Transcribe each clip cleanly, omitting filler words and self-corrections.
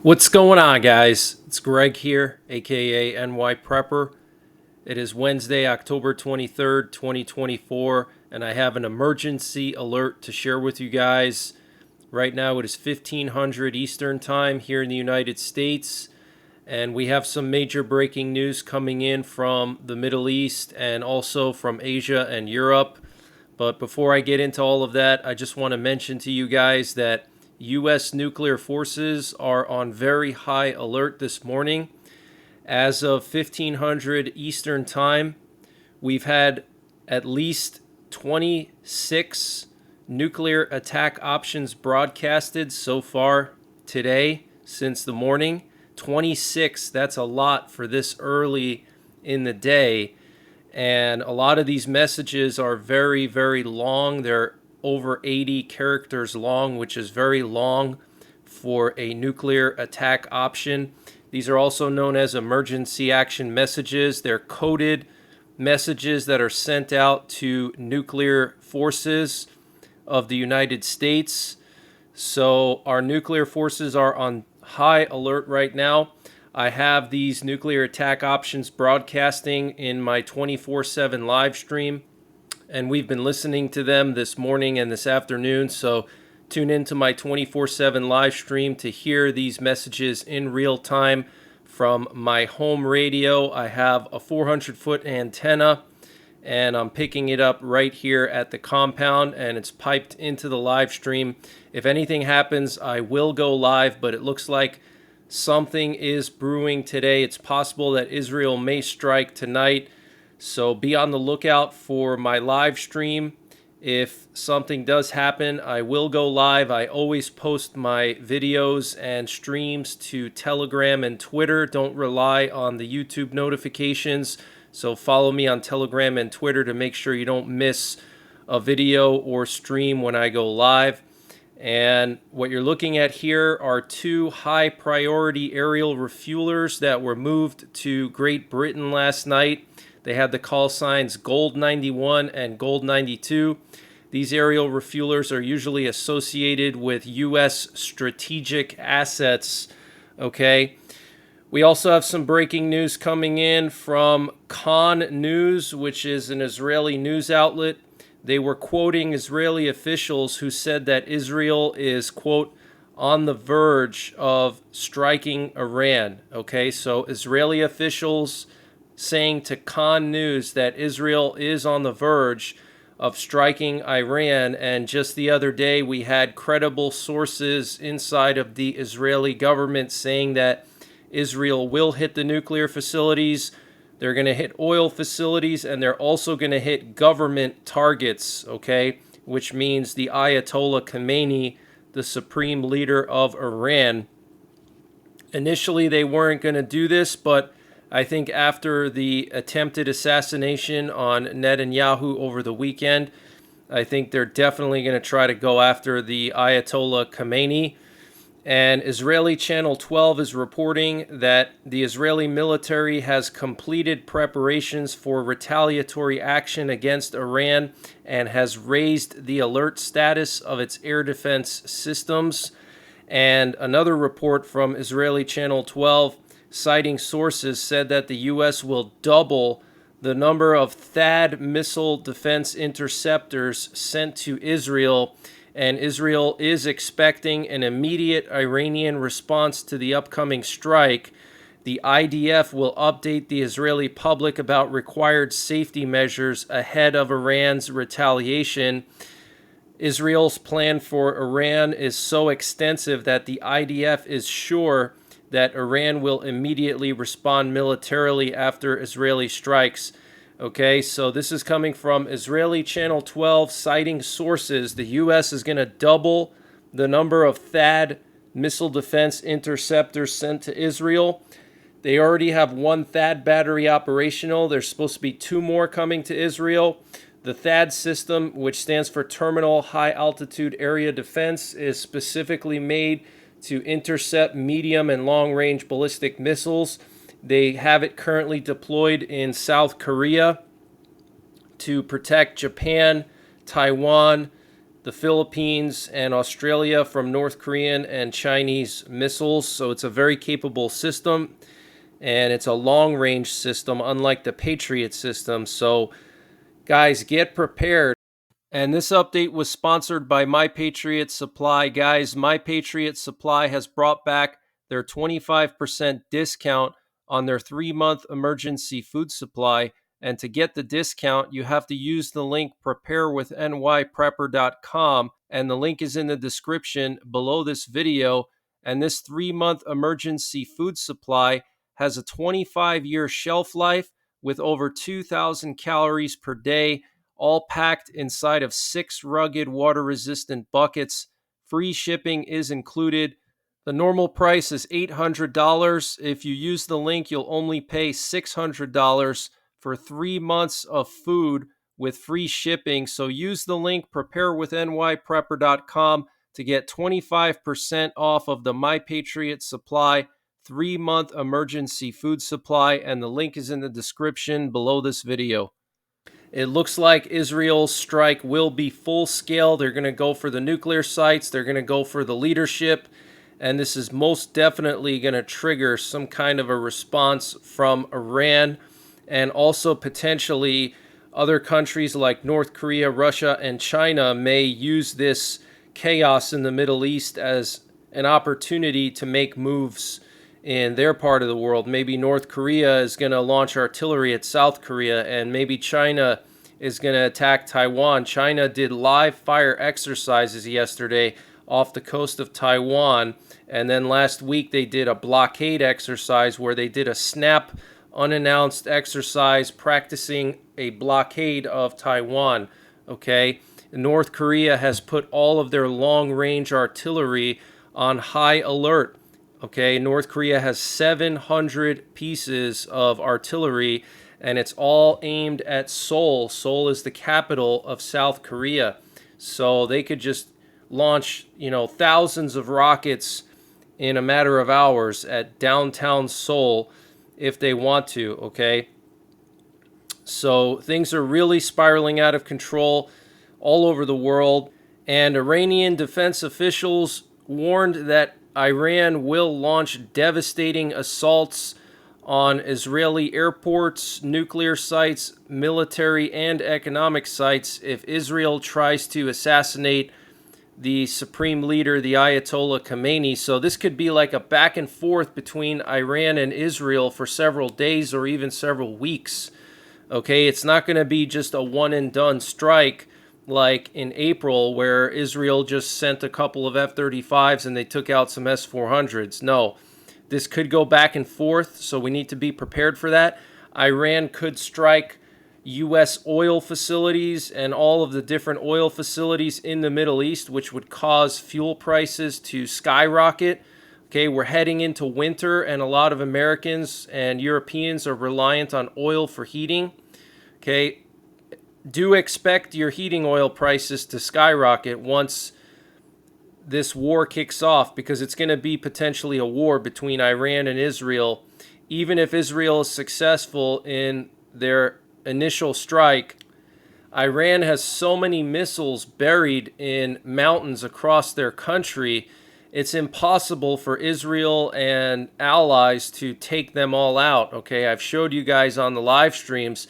What's going on, guys? It's Greg here, aka NYPrepper. It is Wednesday, October 23rd, 2024, and I have an emergency alert to share with you guys. Right now it is 1500 Eastern Time here in the United States, and we have some major breaking news coming in from the Middle East and also from Asia and Europe. But before I get into all of that, I just want to mention to you guys that U.S. nuclear forces are on very high alert this morning. As of 1500 Eastern Time, we've had at least 26 nuclear attack options broadcasted so far today since the morning. 26, that's a lot for this early in the day. And a lot of these messages are very, very long. They're over 80 characters long, which is very long for a nuclear attack option. These are also known as emergency action messages. They're coded messages that are sent out to nuclear forces of the United States. So our nuclear forces are on high alert right now. I have these nuclear attack options broadcasting in my 24/7 live stream, and we've been listening to them this morning and this afternoon. So tune into my 24/7 live stream to hear these messages in real time from my home radio. I have a 400-foot antenna, and I'm picking it up right here at the compound, and it's piped into the live stream. If anything happens, I will go live, but it looks like something is brewing today. It's possible that Israel may strike tonight. So be on the lookout for my live stream. If something does happen, I will go live. I always post my videos and streams to Telegram and Twitter. Don't rely on the YouTube notifications. So follow me on Telegram and Twitter to make sure you don't miss a video or stream when I go live. And what you're looking at here are two high priority aerial refuelers that were moved to Great Britain last night. They had the call signs Gold 91 and Gold 92. These aerial refuelers are usually associated with U.S. strategic assets. Okay. We also have some breaking news coming in from Khan News, which is an Israeli news outlet. They were quoting Israeli officials who said that Israel is, quote, on the verge of striking Iran. Okay, so Israeli officials saying to Khan News that Israel is on the verge of striking Iran. And just the other day, we had credible sources inside of the Israeli government saying that Israel will hit the nuclear facilities. They're going to hit oil facilities, and they're also going to hit government targets, okay? Which means the Ayatollah Khamenei, the supreme leader of Iran. Initially, they weren't going to do this, but I think after the attempted assassination on Netanyahu over the weekend, I think they're definitely going to try to go after the Ayatollah Khamenei. And Israeli Channel 12 is reporting that the Israeli military has completed preparations for retaliatory action against Iran and has raised the alert status of its air defense systems. And another report from Israeli Channel 12, citing sources, said that the U.S. will double the number of THAAD missile defense interceptors sent to Israel, and Israel is expecting an immediate Iranian response to the upcoming strike. The IDF will update the Israeli public about required safety measures ahead of Iran's retaliation. Israel's plan for Iran is so extensive that the IDF is sure that Iran will immediately respond militarily after Israeli strikes. Okay, so this is coming from Israeli Channel 12, citing sources. The U.S. is going to double the number of THAAD missile defense interceptors sent to Israel. They already have one THAAD battery operational. There's supposed to be two more coming to Israel. The THAAD system, which stands for Terminal High Altitude Area Defense, is specifically made to intercept medium and long-range ballistic missiles. They have it currently deployed in South Korea to protect Japan, Taiwan, the Philippines and Australia from North Korean and Chinese missiles. So it's a very capable system, and it's a long-range system, unlike the Patriot system. So guys, get prepared. And this update was sponsored by My Patriot Supply. Guys, My Patriot Supply has brought back their 25% discount on their 3-month emergency food supply. And to get the discount, you have to use the link preparewithnyprepper.com. And the link is in the description below this video. And this 3-month emergency food supply has a 25-year shelf life with over 2,000 calories per day, all packed inside of 6 rugged water-resistant buckets. Free shipping is included. The normal price is $800. If you use the link, you'll only pay $600 for 3 months of food with free shipping. So use the link preparewithnyprepper.com to get 25% off of the My Patriot Supply 3-month emergency food supply, and the link is in the description below this video. It looks like Israel's strike will be full scale. They're going to go for the nuclear sites. They're going to go for the leadership. And this is most definitely going to trigger some kind of a response from Iran, and also potentially other countries like North Korea, Russia, and China may use this chaos in the Middle East as an opportunity to make moves in their part of the world. Maybe North Korea is going to launch artillery at South Korea, and maybe China is going to attack Taiwan. China did live fire exercises yesterday off the coast of Taiwan, and then last week they did a blockade exercise where they did a snap unannounced exercise practicing a blockade of Taiwan. Okay, North Korea has put all of their long-range artillery on high alert. Okay, North Korea has 700 pieces of artillery, and it's all aimed at Seoul. Seoul is the capital of South Korea. So they could just launch, thousands of rockets in a matter of hours at downtown Seoul if they want to, okay? So things are really spiraling out of control all over the world, and Iranian defense officials warned that Iran will launch devastating assaults on Israeli airports, nuclear sites, military and economic sites if Israel tries to assassinate the supreme leader, the Ayatollah Khamenei. So this could be like a back and forth between Iran and Israel for several days or even several weeks. Okay, it's not going to be just a one and done strike like in April, where Israel just sent a couple of F-35s and they took out some S-400s. No, this could go back and forth, so we need to be prepared for that. Iran could strike U.S. oil facilities and all of the different oil facilities in the Middle East, which would cause fuel prices to skyrocket. Okay, we're heading into winter, and a lot of Americans and Europeans are reliant on oil for heating. Okay, do expect your heating oil prices to skyrocket once this war kicks off, because it's going to be potentially a war between Iran and Israel. Even if Israel is successful in their initial strike, Iran has so many missiles buried in mountains across their country, it's impossible for Israel and allies to take them all out. Okay, I've showed you guys on the live streams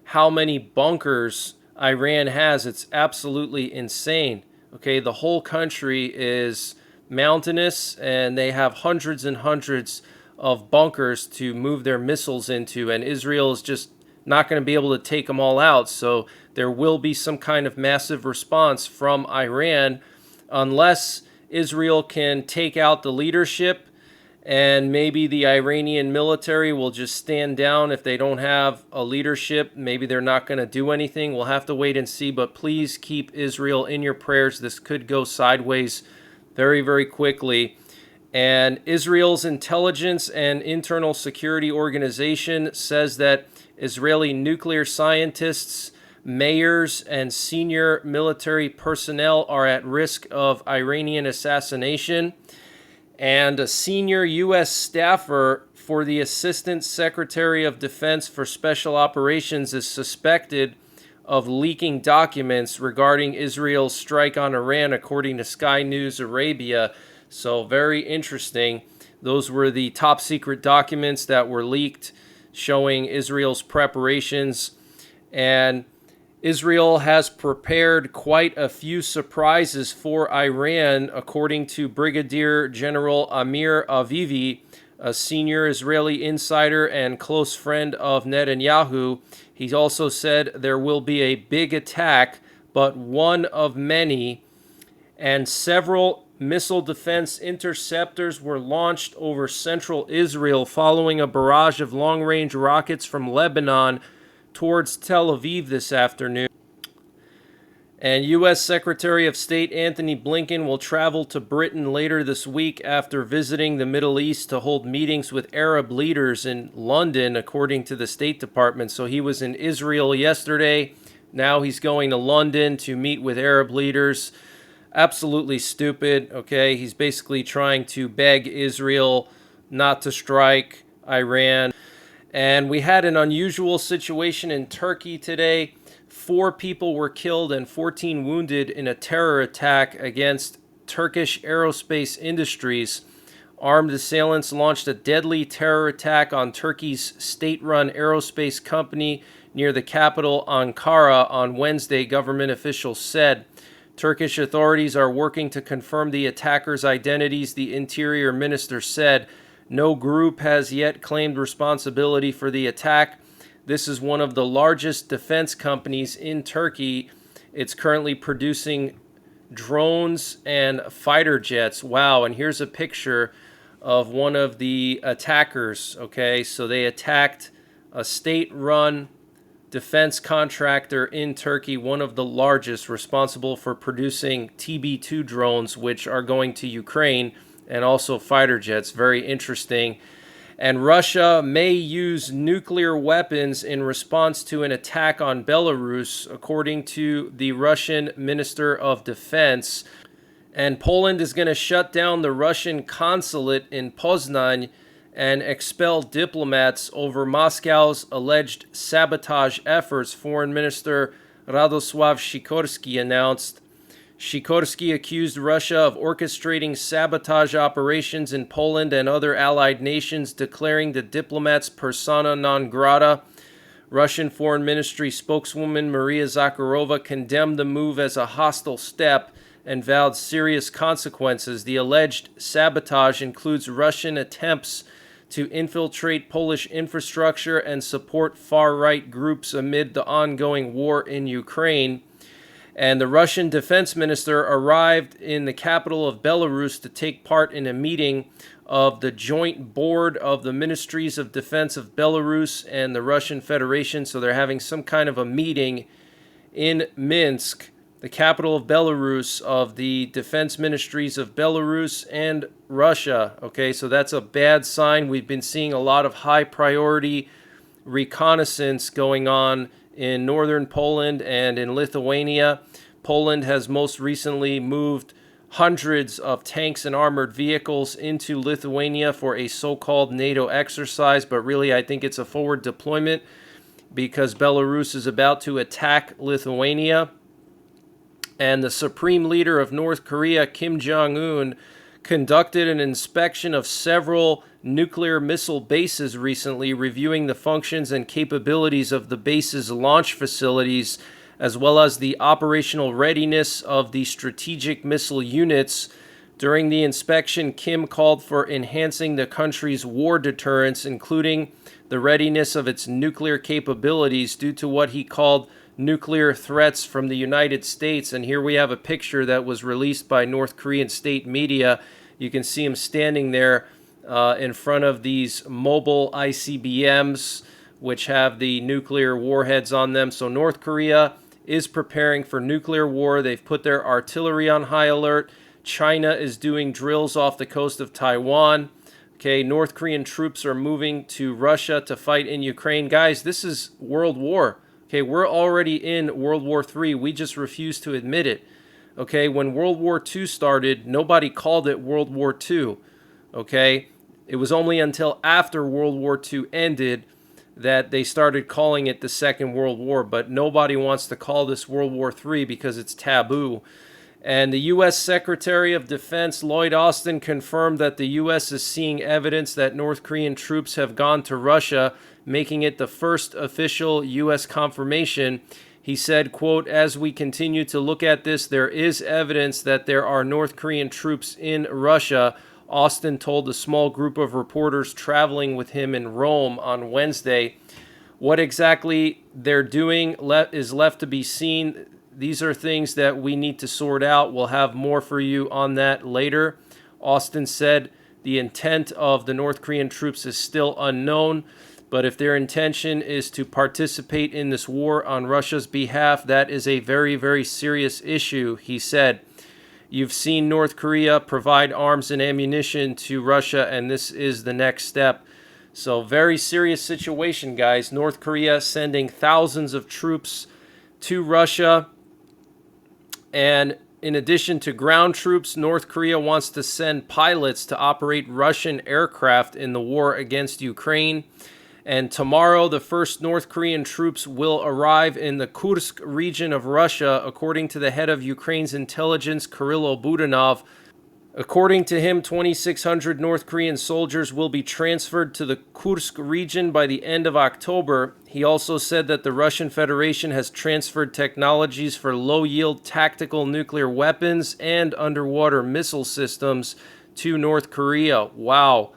how many bunkers Iran has. It's absolutely insane. Okay, the whole country is mountainous, and they have hundreds and hundreds of bunkers to move their missiles into, and Israel is just not going to be able to take them all out. So there will be some kind of massive response from Iran unless Israel can take out the leadership, and maybe the Iranian military will just stand down if they don't have a leadership. Maybe they're not going to do anything. We'll have to wait and see, but please keep Israel in your prayers. This could go sideways very, very quickly. And Israel's intelligence and internal security organization says that Israeli nuclear scientists, mayors, and senior military personnel are at risk of Iranian assassination. And a senior U.S. staffer for the Assistant Secretary of Defense for Special Operations is suspected of leaking documents regarding Israel's strike on Iran, according to Sky News Arabia. So very interesting. Those were the top secret documents that were leaked showing Israel's preparations. And Israel has prepared quite a few surprises for Iran, according to Brigadier General Amir Avivi, a senior Israeli insider and close friend of Netanyahu. He also said there will be a big attack, but one of many, and several missile defense interceptors were launched over central Israel following a barrage of long-range rockets from Lebanon towards Tel Aviv this afternoon. And U.S. Secretary of State Antony Blinken will travel to Britain later this week after visiting the Middle East to hold meetings with Arab leaders in London, according to the State Department. So he was in Israel yesterday. Now he's going to London to meet with Arab leaders. Absolutely stupid, okay? He's basically trying to beg Israel not to strike Iran. And we had an unusual situation in Turkey today. 4 people were killed and 14 wounded in a terror attack against Turkish aerospace industries. Armed assailants launched a deadly terror attack on Turkey's state-run aerospace company near the capital Ankara on Wednesday, government officials said. Turkish authorities are working to confirm the attackers' identities, the interior minister said. No group has yet claimed responsibility for the attack. This is one of the largest defense companies in Turkey. It's currently producing drones and fighter jets. Wow, and here's a picture of one of the attackers. Okay, so they attacked a state-run defense contractor in Turkey, one of the largest, responsible for producing TB2 drones, which are going to Ukraine, and also fighter jets. Very interesting. And Russia may use nuclear weapons in response to an attack on Belarus, according to the Russian Minister of Defense. And Poland is going to shut down the Russian consulate in Poznan and expel diplomats over Moscow's alleged sabotage efforts, Foreign Minister Radosław Sikorski announced. Sikorski accused Russia of orchestrating sabotage operations in Poland and other allied nations, declaring the diplomats persona non grata. Russian Foreign Ministry spokeswoman Maria Zakharova condemned the move as a hostile step and vowed serious consequences. The alleged sabotage includes Russian attempts to infiltrate Polish infrastructure and support far-right groups amid the ongoing war in Ukraine. And the Russian defense minister arrived in the capital of Belarus to take part in a meeting of the joint board of the Ministries of Defense of Belarus and the Russian Federation. So they're having some kind of a meeting in Minsk, the capital of Belarus, of the defense ministries of Belarus and Russia. Okay, so that's a bad sign. We've been seeing a lot of high priority reconnaissance going on in northern Poland and in Lithuania. Poland has most recently moved hundreds of tanks and armored vehicles into Lithuania for a so-called NATO exercise, but really I think it's a forward deployment because Belarus is about to attack Lithuania. And the supreme leader of North Korea, Kim Jong-un, conducted an inspection of several nuclear missile bases recently, reviewing the functions and capabilities of the base's launch facilities, as well as the operational readiness of the strategic missile units. During the inspection, Kim called for enhancing the country's war deterrence, including the readiness of its nuclear capabilities due to what he called nuclear threats from the United States. And here we have a picture that was released by North Korean state media. You can see him standing there in front of these mobile ICBMs, which have the nuclear warheads on them. So North Korea is preparing for nuclear war. They've put their artillery on high alert. China is doing drills off the coast of Taiwan. Okay, North Korean troops are moving to Russia to fight in Ukraine. Guys, this is World War. Okay, we're already in World War III. We just refuse to admit it. Okay, when World War II started, nobody called it World War II. Okay, it was only until after World War II ended that they started calling it the Second World War, but nobody wants to call this World War III because it's taboo. And the U.S. Secretary of Defense Lloyd Austin confirmed that the U.S. is seeing evidence that North Korean troops have gone to Russia, making it the first official U.S. confirmation. He said, quote, "As we continue to look at this, there is evidence that there are North Korean troops in Russia," Austin told a small group of reporters traveling with him in Rome on Wednesday. What exactly they're doing is left to be seen. These are things that we need to sort out. We'll have more for you on that later. Austin said the intent of the North Korean troops is still unknown, but if their intention is to participate in this war on Russia's behalf, that is a very, very serious issue, he said. You've seen North Korea provide arms and ammunition to Russia, and this is the next step. So very serious situation, guys. North Korea sending thousands of troops to Russia. And in addition to ground troops, North Korea wants to send pilots to operate Russian aircraft in the war against Ukraine. And tomorrow, the first North Korean troops will arrive in the Kursk region of Russia, according to the head of Ukraine's intelligence, Kirill Budanov. According to him, 2,600 North Korean soldiers will be transferred to the Kursk region by the end of October. He also said that the Russian Federation has transferred technologies for low-yield tactical nuclear weapons and underwater missile systems to North Korea. Wow.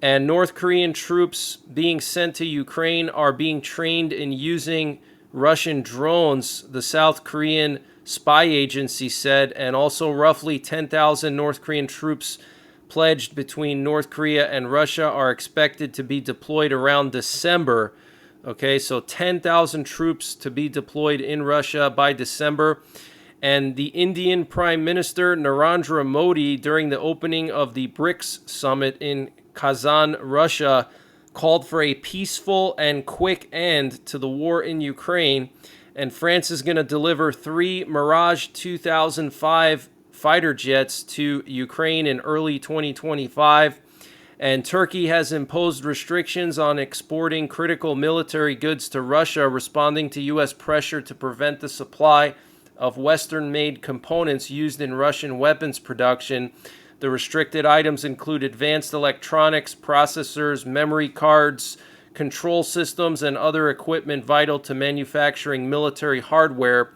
And North Korean troops being sent to Ukraine are being trained in using Russian drones, the South Korean spy agency said, and also roughly 10,000 North Korean troops pledged between North Korea and Russia are expected to be deployed around December. Okay, so 10,000 troops to be deployed in Russia by December. And the Indian Prime Minister Narendra Modi, during the opening of the BRICS summit in Kazan, Russia, called for a peaceful and quick end to the war in Ukraine. And France is going to deliver 3 Mirage 2005 fighter jets to Ukraine in early 2025. And Turkey has imposed restrictions on exporting critical military goods to Russia, responding to U.S. pressure to prevent the supply of Western-made components used in Russian weapons production. The restricted items include advanced electronics, processors, memory cards, control systems, and other equipment vital to manufacturing military hardware.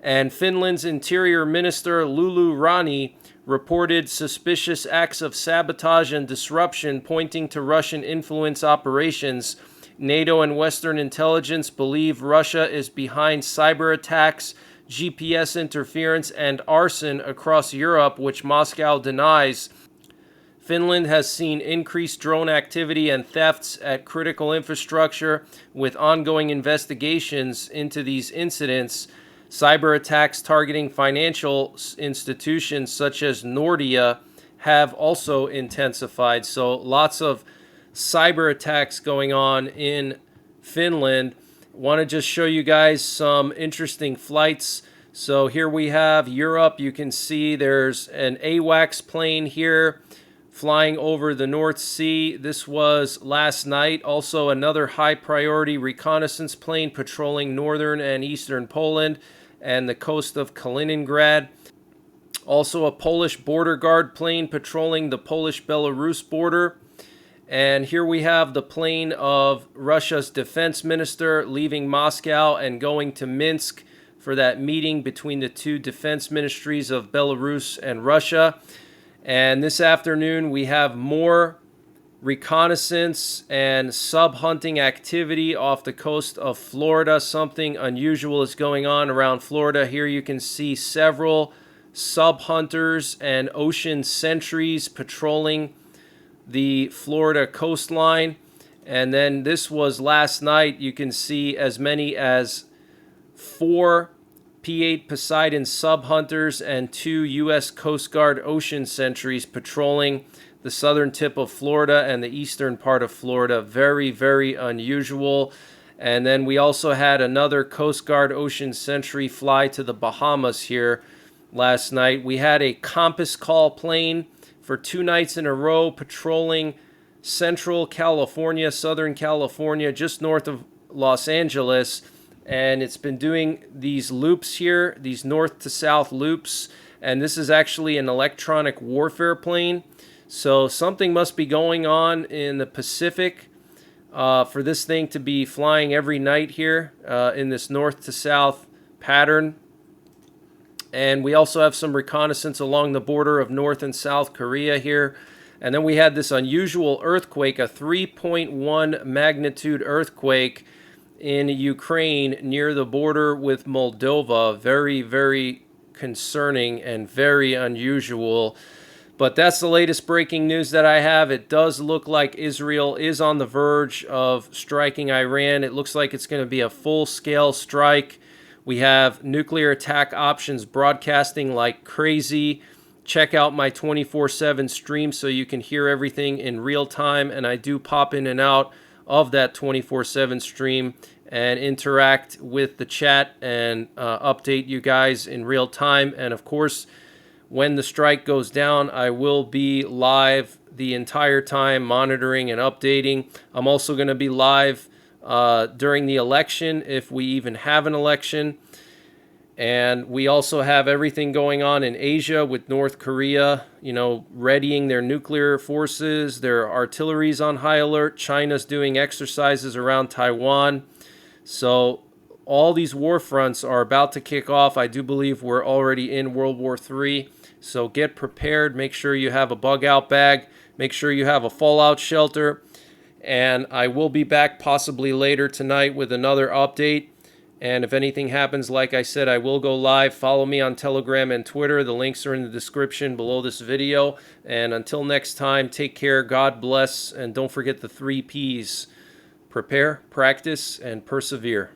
And Finland's Interior Minister Lulu Rani reported suspicious acts of sabotage and disruption pointing to Russian influence operations. NATO and Western intelligence believe Russia is behind cyber attacks, GPS interference, and arson across Europe, which Moscow denies. Finland has seen increased drone activity and thefts at critical infrastructure, with ongoing investigations into these incidents. Cyber attacks targeting financial institutions such as Nordea have also intensified. So lots of cyber attacks going on in Finland. Want to just show you guys some interesting flights. So here we have Europe. You can see there's an AWACS plane here flying over the North Sea. This was last night. Also another high priority reconnaissance plane patrolling northern and eastern Poland and the coast of Kaliningrad. Also a Polish border guard plane patrolling the Polish-Belarus border. And here we have the plane of Russia's defense minister leaving Moscow and going to Minsk for that meeting between the two defense ministries of Belarus and Russia. And this afternoon we have more reconnaissance and sub-hunting activity off the coast of Florida. Something unusual is going on around Florida. Here you can see several sub-hunters and ocean sentries patrolling the Florida coastline. And then this was last night. You can see as many as 4 P-8 Poseidon sub-hunters and 2 U.S. Coast Guard ocean sentries patrolling the southern tip of Florida and the eastern part of Florida. Very, very unusual. And then we also had another Coast Guard ocean sentry fly to the Bahamas here last night. We had a compass call plane for 2 nights in a row patrolling Central California, Southern California, just north of Los Angeles. And it's been doing these loops here, these north to south loops. And this is actually an electronic warfare plane. So something must be going on in the Pacific for this thing to be flying every night here in this north to south pattern. And we also have some reconnaissance along the border of North and South Korea here. And then we had this unusual earthquake, a 3.1 magnitude earthquake in Ukraine near the border with Moldova. Very, very concerning and very unusual. But that's the latest breaking news that I have. It does look like Israel is on the verge of striking Iran. It looks like it's going to be a full-scale strike. We have nuclear attack options broadcasting like crazy. Check out my 24/7 stream so you can hear everything in real time. And I do pop in and out of that 24/7 stream and interact with the chat and update you guys in real time. And of course, when the strike goes down, I will be live the entire time monitoring and updating. I'm also going to be live during the election, if we even have an election. And we also have everything going on in Asia with North Korea, readying their nuclear forces. Their artillery's on high alert. China's doing exercises around Taiwan. So all these war fronts are about to kick off. I do believe we're already in World War III. So get prepared. Make sure you have a bug out bag. Make sure you have a fallout shelter. And I will be back possibly later tonight with another update. And if anything happens, like I said, I will go live. Follow me on Telegram and Twitter. The links are in the description below this video. And until next time, take care. God bless. And don't forget the 3 Ps. Prepare, practice, and persevere.